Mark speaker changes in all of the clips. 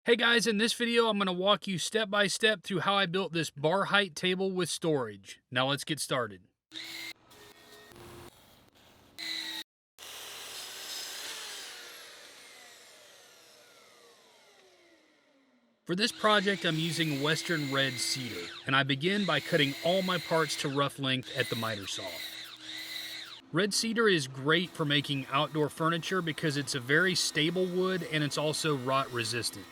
Speaker 1: Hey guys, in this video I'm going to walk you step by step through how I built this bar height table with storage. Now let's get started. For this project I'm using Western Red Cedar, and I begin by cutting all my parts to rough length at the miter saw. Red cedar is great for making outdoor furniture because it's a very stable wood and it's also rot resistant.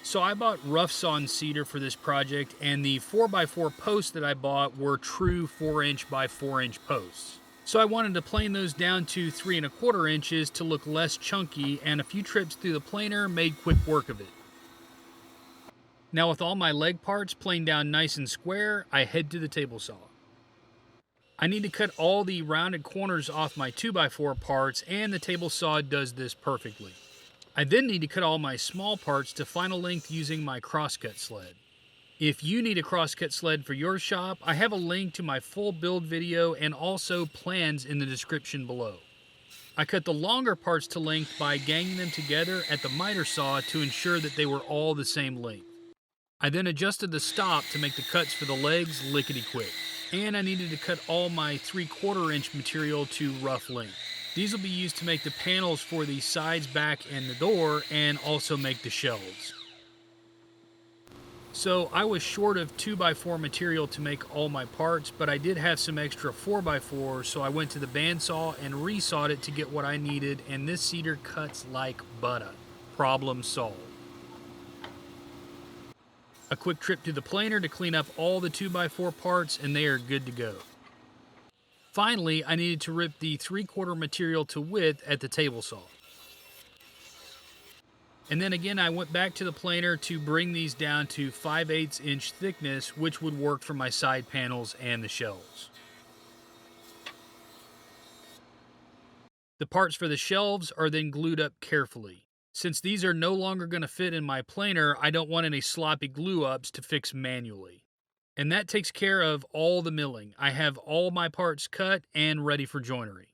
Speaker 1: So I bought rough sawn cedar for this project, and the 4x4 posts that I bought were true 4" by 4" posts. So I wanted to plane those down to 3¼ inches to look less chunky, and a few trips through the planer made quick work of it. Now with all my leg parts planed down nice and square, I head to the table saw. I need to cut all the rounded corners off my 2x4 parts, and the table saw does this perfectly. I then need to cut all my small parts to final length using my crosscut sled. If you need a crosscut sled for your shop, I have a link to my full build video and also plans in the description below. I cut the longer parts to length by ganging them together at the miter saw to ensure that they were all the same length. I then adjusted the stop to make the cuts for the legs lickety quick. And I needed to cut all my 3/4" material to rough length. These will be used to make the panels for the sides, back, and the door, and also make the shelves. So I was short of 2x4 material to make all my parts, but I did have some extra 4x4, so I went to the bandsaw and resawed it to get what I needed, and this cedar cuts like butter. Problem solved. A quick trip to the planer to clean up all the 2x4 parts, and they are good to go. Finally, I needed to rip the 3/4 material to width at the table saw. And then again, I went back to the planer to bring these down to 5/8 inch thickness, which would work for my side panels and the shelves. The parts for the shelves are then glued up carefully. Since these are no longer going to fit in my planer, I don't want any sloppy glue ups to fix manually. And that takes care of all the milling. I have all my parts cut and ready for joinery.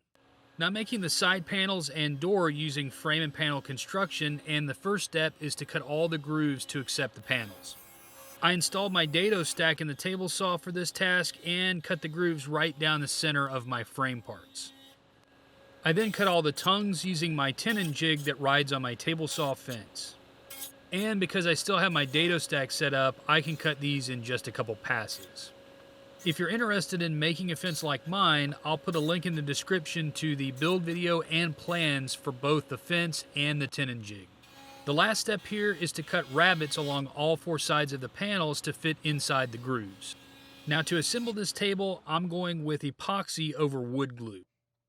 Speaker 1: Now making the side panels and door using frame and panel construction, and the first step is to cut all the grooves to accept the panels. I installed my dado stack in the table saw for this task and cut the grooves right down the center of my frame parts. I then cut all the tongues using my tenon jig that rides on my table saw fence. And because I still have my dado stack set up, I can cut these in just a couple passes. If you're interested in making a fence like mine, I'll put a link in the description to the build video and plans for both the fence and the tenon jig. The last step here is to cut rabbets along all four sides of the panels to fit inside the grooves. Now to assemble this table, I'm going with epoxy over wood glue.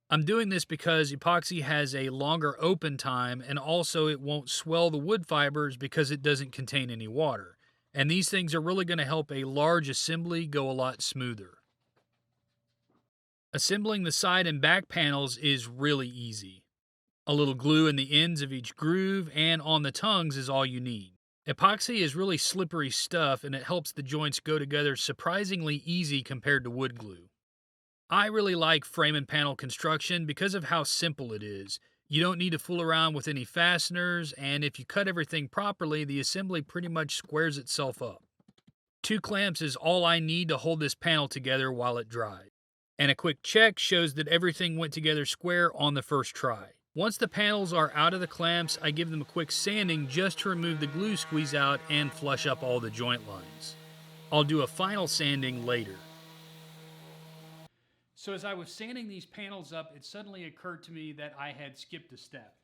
Speaker 1: I'm doing this because epoxy has a longer open time, and also it won't swell the wood fibers because it doesn't contain any water. And these things are really going to help a large assembly go a lot smoother. Assembling the side and back panels is really easy. A little glue in the ends of each groove and on the tongues is all you need. Epoxy is really slippery stuff, and it helps the joints go together surprisingly easy compared to wood glue. I really like frame and panel construction because of how simple it is. You don't need to fool around with any fasteners, and if you cut everything properly, the assembly pretty much squares itself up. 2 clamps is all I need to hold this panel together while it dries. And a quick check shows that everything went together square on the first try. Once the panels are out of the clamps, I give them a quick sanding just to remove the glue squeeze out and flush up all the joint lines. I'll do a final sanding later. So as I was sanding these panels up, it suddenly occurred to me that I had skipped a step.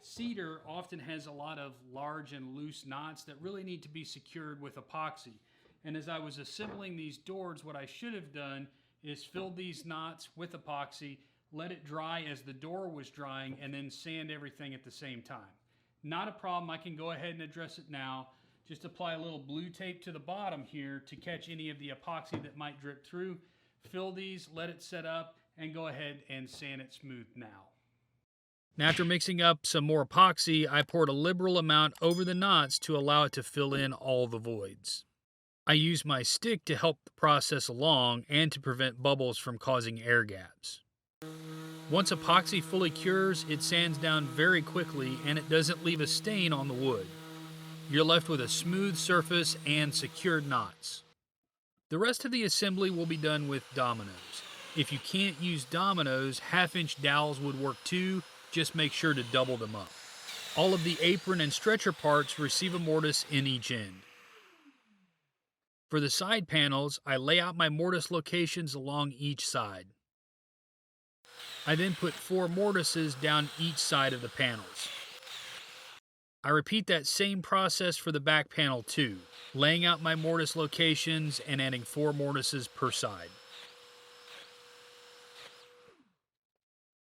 Speaker 1: Cedar often has a lot of large and loose knots that really need to be secured with epoxy. And as I was assembling these doors, what I should have done is filled these knots with epoxy, let it dry as the door was drying, and then sand everything at the same time. Not a problem, I can go ahead and address it now. Just apply a little blue tape to the bottom here to catch any of the epoxy that might drip through. Fill these, let it set up, and go ahead and sand it smooth now. Now after mixing up some more epoxy, I poured a liberal amount over the knots to allow it to fill in all the voids. I used my stick to help the process along and to prevent bubbles from causing air gaps. Once epoxy fully cures, it sands down very quickly and it doesn't leave a stain on the wood. You're left with a smooth surface and secured knots. The rest of the assembly will be done with dominoes. If you can't use dominoes, half-inch dowels would work too, just make sure to double them up. All of the apron and stretcher parts receive a mortise in each end. For the side panels, I lay out my mortise locations along each side. I then put 4 mortises down each side of the panels. I repeat that same process for the back panel too, laying out my mortise locations and adding 4 mortises per side.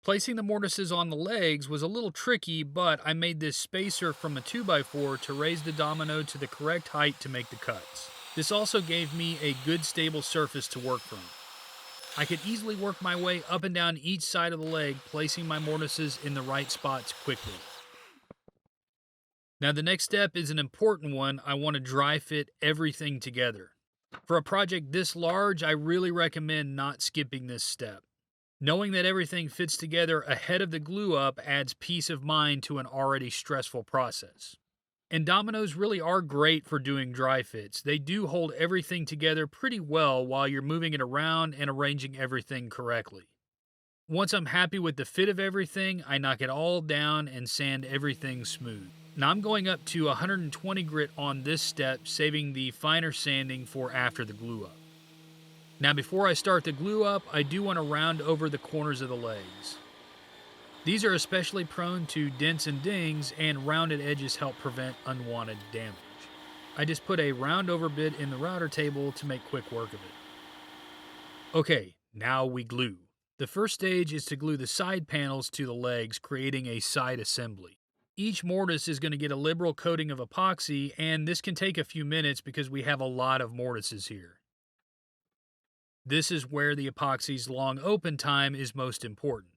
Speaker 1: Placing the mortises on the legs was a little tricky, but I made this spacer from a 2x4 to raise the domino to the correct height to make the cuts. This also gave me a good stable surface to work from. I could easily work my way up and down each side of the leg, placing my mortises in the right spots quickly. Now the next step is an important one. I want to dry fit everything together. For a project this large, I really recommend not skipping this step. Knowing that everything fits together ahead of the glue up adds peace of mind to an already stressful process. And dominoes really are great for doing dry fits. They do hold everything together pretty well while you're moving it around and arranging everything correctly. Once I'm happy with the fit of everything, I knock it all down and sand everything smooth. Now I'm going up to 120 grit on this step, saving the finer sanding for after the glue up. Now before I start the glue up, I do want to round over the corners of the legs. These are especially prone to dents and dings, and rounded edges help prevent unwanted damage. I just put a round over bit in the router table to make quick work of it. Okay, now we glue. The first stage is to glue the side panels to the legs, creating a side assembly. Each mortise is going to get a liberal coating of epoxy, and this can take a few minutes because we have a lot of mortises here. This is where the epoxy's long open time is most important.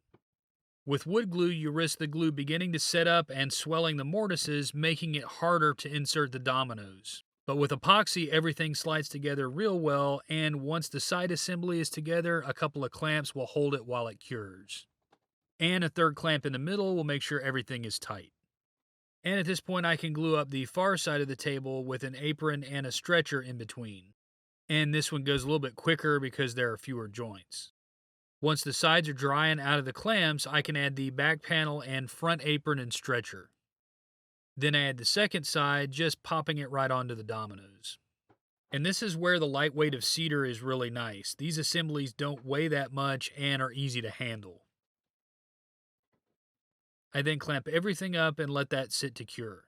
Speaker 1: With wood glue, you risk the glue beginning to set up and swelling the mortises, making it harder to insert the dominoes. But with epoxy, everything slides together real well, and once the side assembly is together, a couple of clamps will hold it while it cures. And a third clamp in the middle will make sure everything is tight. And at this point, I can glue up the far side of the table with an apron and a stretcher in between. And this one goes a little bit quicker because there are fewer joints. Once the sides are dry and out of the clamps, I can add the back panel and front apron and stretcher. Then I add the second side, just popping it right onto the dominoes. And this is where the lightweight of cedar is really nice. These assemblies don't weigh that much and are easy to handle. I then clamp everything up and let that sit to cure.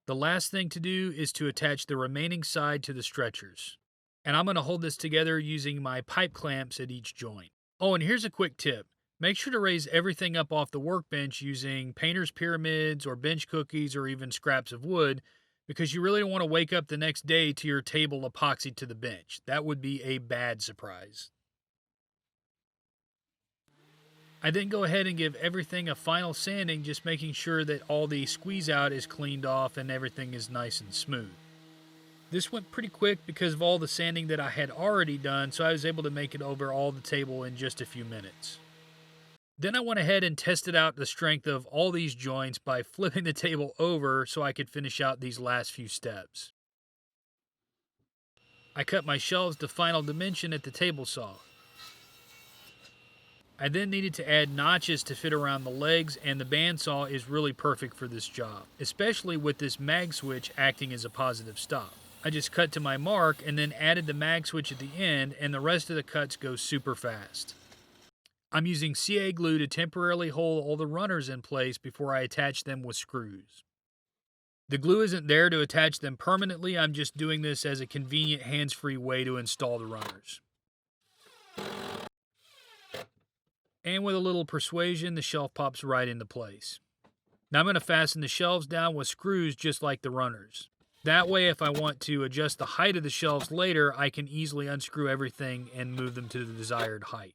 Speaker 1: The last thing to do is to attach the remaining side to the stretchers. And I'm going to hold this together using my pipe clamps at each joint. Oh, and here's a quick tip. Make sure to raise everything up off the workbench using painter's pyramids or bench cookies or even scraps of wood, because you really don't want to wake up the next day to your table epoxied to the bench. That would be a bad surprise. I then go ahead and give everything a final sanding, just making sure that all the squeeze out is cleaned off and everything is nice and smooth. This went pretty quick because of all the sanding that I had already done, so I was able to make it over all the table in just a few minutes. Then I went ahead and tested out the strength of all these joints by flipping the table over so I could finish out these last few steps. I cut my shelves to final dimension at the table saw. I then needed to add notches to fit around the legs, and the bandsaw is really perfect for this job, especially with this mag switch acting as a positive stop. I just cut to my mark and then added the mag switch at the end, and the rest of the cuts go super fast. I'm using CA glue to temporarily hold all the runners in place before I attach them with screws. The glue isn't there to attach them permanently, I'm just doing this as a convenient hands-free way to install the runners. And with a little persuasion, the shelf pops right into place. Now I'm going to fasten the shelves down with screws just like the runners. That way, if I want to adjust the height of the shelves later, I can easily unscrew everything and move them to the desired height.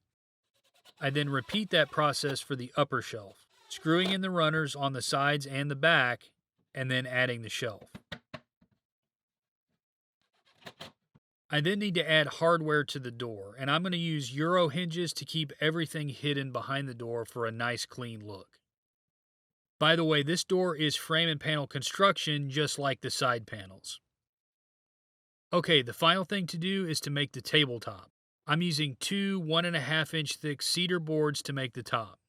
Speaker 1: I then repeat that process for the upper shelf, screwing in the runners on the sides and the back, and then adding the shelf. I then need to add hardware to the door, and I'm going to use Euro hinges to keep everything hidden behind the door for a nice clean look. By the way, this door is frame and panel construction just like the side panels. Okay, the final thing to do is to make the tabletop. I'm using two 1.5-inch thick cedar boards to make the top.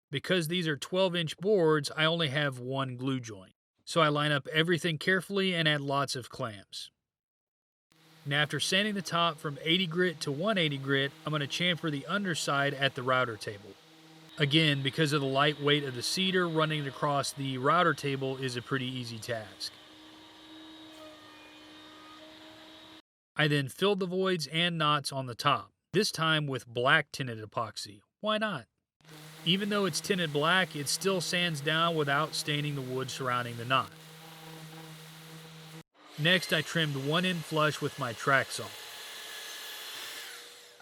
Speaker 1: Because these are 12-inch boards, I only have one glue joint. So I line up everything carefully and add lots of clamps. Now after sanding the top from 80 grit to 180 grit, I'm going to chamfer the underside at the router table. Again, because of the light weight of the cedar, running it across the router table is a pretty easy task. I then filled the voids and knots on the top, this time with black tinted epoxy. Why not? Even though it's tinted black, it still sands down without staining the wood surrounding the knot. Next, I trimmed one end flush with my track saw.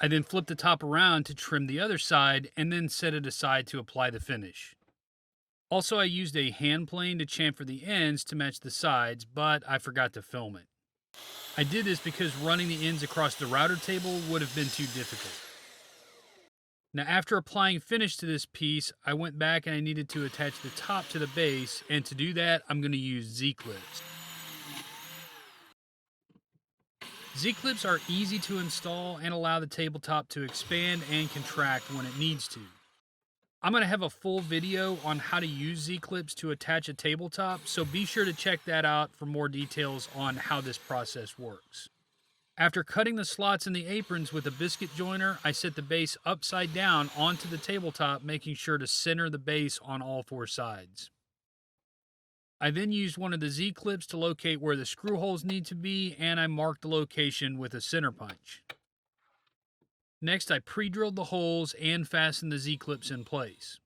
Speaker 1: I then flipped the top around to trim the other side and then set it aside to apply the finish. Also, I used a hand plane to chamfer the ends to match the sides, but I forgot to film it. I did this because running the ends across the router table would have been too difficult. Now after applying finish to this piece, I went back and I needed to attach the top to the base, and to do that, I'm going to use Z-clips. Z-clips are easy to install and allow the tabletop to expand and contract when it needs to. I'm going to have a full video on how to use Z-clips to attach a tabletop, so be sure to check that out for more details on how this process works. After cutting the slots in the aprons with a biscuit joiner, I set the base upside down onto the tabletop, making sure to center the base on all four sides. I then used one of the Z-clips to locate where the screw holes need to be, and I marked the location with a center punch. Next, I pre-drilled the holes and fastened the Z-clips in place.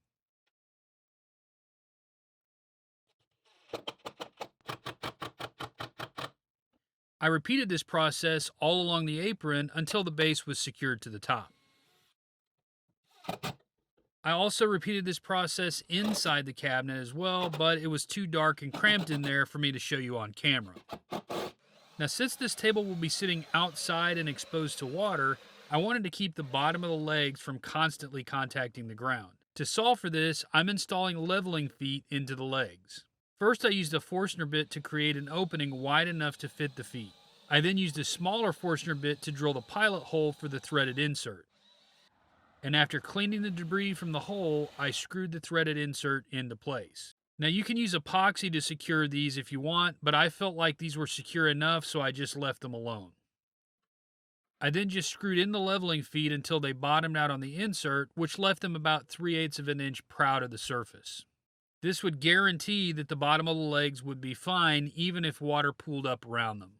Speaker 1: I repeated this process all along the apron until the base was secured to the top. I also repeated this process inside the cabinet as well, but it was too dark and cramped in there for me to show you on camera. Now, since this table will be sitting outside and exposed to water, I wanted to keep the bottom of the legs from constantly contacting the ground. To solve for this, I'm installing leveling feet into the legs. First, I used a Forstner bit to create an opening wide enough to fit the feet. I then used a smaller Forstner bit to drill the pilot hole for the threaded insert. And after cleaning the debris from the hole, I screwed the threaded insert into place. Now you can use epoxy to secure these if you want, but I felt like these were secure enough, so I just left them alone. I then just screwed in the leveling feet until they bottomed out on the insert, which left them about 3/8 of an inch proud of the surface. This would guarantee that the bottom of the legs would be fine even if water pooled up around them.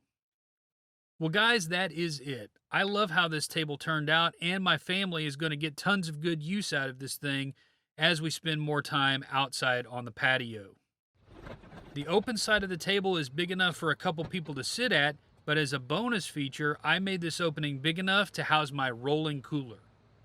Speaker 1: Well guys, that is it. I love how this table turned out, and my family is going to get tons of good use out of this thing as we spend more time outside on the patio. The open side of the table is big enough for a couple people to sit at, but as a bonus feature, I made this opening big enough to house my rolling cooler.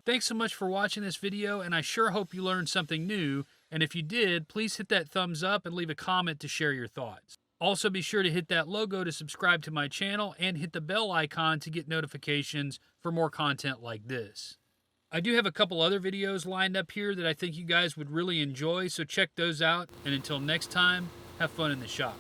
Speaker 1: Thanks so much for watching this video, and I sure hope you learned something new, and if you did, please hit that thumbs up and leave a comment to share your thoughts. Also, be sure to hit that logo to subscribe to my channel and hit the bell icon to get notifications for more content like this. I do have a couple other videos lined up here that I think you guys would really enjoy, so check those out, and until next time, have fun in the shop.